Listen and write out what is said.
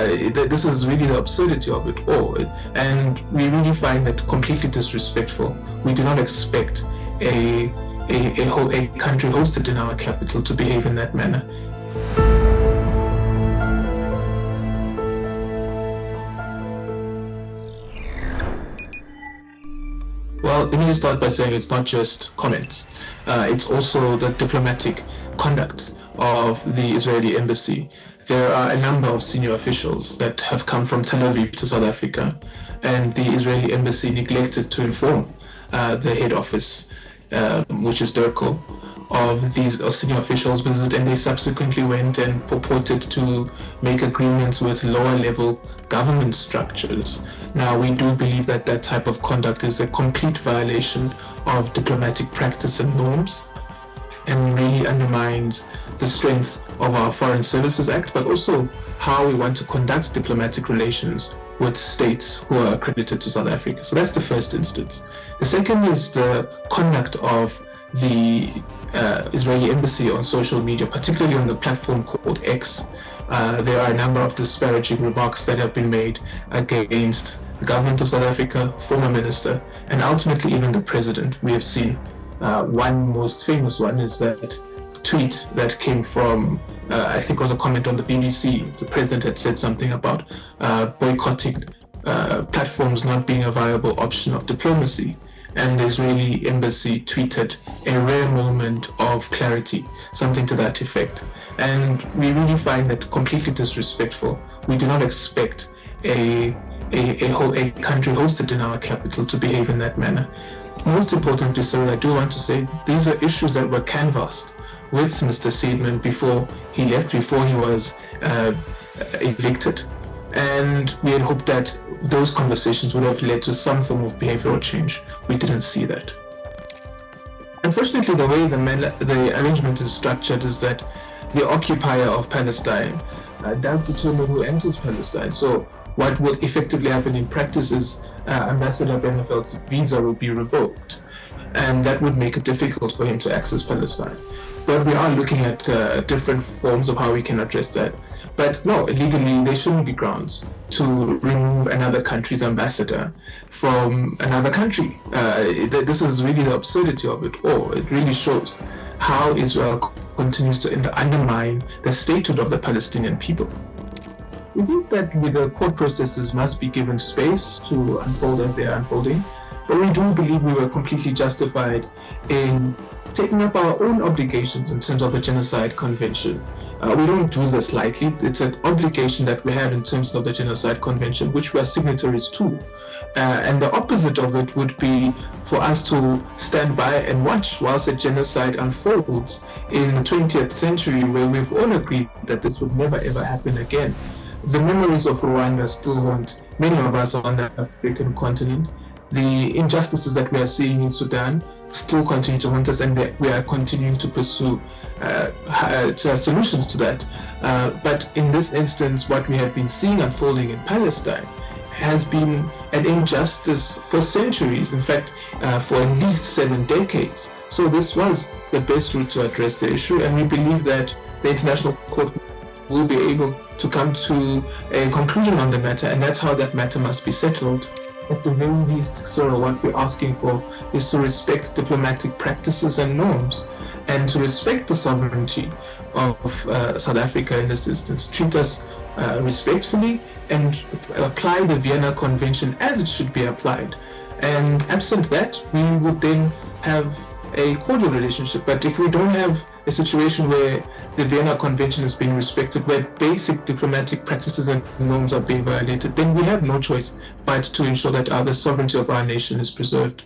This is really the absurdity of it all, and we really find it completely disrespectful. We do not expect a country hosted in our capital to behave in that manner. Well, let me start by saying it's not just comments. It's also the diplomatic conduct of the Israeli embassy. There are a number of senior officials that have come from Tel Aviv to South Africa, and the Israeli embassy neglected to inform the head office, which is DIRCO, of these senior officials' visit, and they subsequently went and purported to make agreements with lower level government structures. Now, we do believe that that type of conduct is a complete violation of diplomatic practice and norms, and really undermines the strength of our Foreign Services Act, but also how we want to conduct diplomatic relations with states who are accredited to South Africa. So that's the first instance. The second is the conduct of the Israeli embassy on social media, particularly on the platform called X. There are a number of disparaging remarks that have been made against the government of South Africa, former minister, and ultimately even the president. We have seen one most famous one is that tweet that came from, I think it was a comment on the BBC. The president had said something about boycotting platforms not being a viable option of diplomacy. And the Israeli embassy tweeted a rare moment of clarity, something to that effect. And we really find that completely disrespectful. We do not expect a country hosted in our capital to behave in that manner. Most importantly, sir, I do want to say these are issues that were canvassed with Mr. Seidman before he left, before he was evicted. And we had hoped that those conversations would have led to some form of behavioral change. We didn't see that. Unfortunately, the way the arrangement is structured is that the occupier of Palestine does determine who enters Palestine. So what will effectively happen in practice is Ambassador Benefeld's visa will be revoked, and that would make it difficult for him to access Palestine. But we are looking at different forms of how we can address that. But no, legally, there shouldn't be grounds to remove another country's ambassador from another country. This is really the absurdity of it all. It really shows how Israel continues to undermine the statehood of the Palestinian people. We think that the court processes must be given space to unfold as they are unfolding, but we do believe we were completely justified in taking up our own obligations in terms of the Genocide Convention. We don't do this lightly. It's an obligation that we have in terms of the Genocide Convention, which we are signatories to. And the opposite of it would be for us to stand by and watch whilst a genocide unfolds in the 20th century, where we've all agreed that this would never ever happen again. The memories of Rwanda still haunt many of us on the African continent. The injustices that we are seeing in Sudan still continue to haunt us, and we are continuing to pursue solutions to that. But in this instance, what we have been seeing unfolding in Palestine has been an injustice for centuries, in fact, for at least 7 decades. So this was the best route to address the issue, and we believe that the International Court will be able to come to a conclusion on the matter, and that's how that matter must be settled. At the very least, Cyril, what we're asking for is to respect diplomatic practices and norms, and to respect the sovereignty of South Africa in this instance. Treat us respectfully and apply the Vienna Convention as it should be applied. And absent that, we would then have a cordial relationship. But if we don't have a situation where the Vienna Convention is being respected, where basic diplomatic practices and norms are being violated, then we have no choice but to ensure that the sovereignty of our nation is preserved.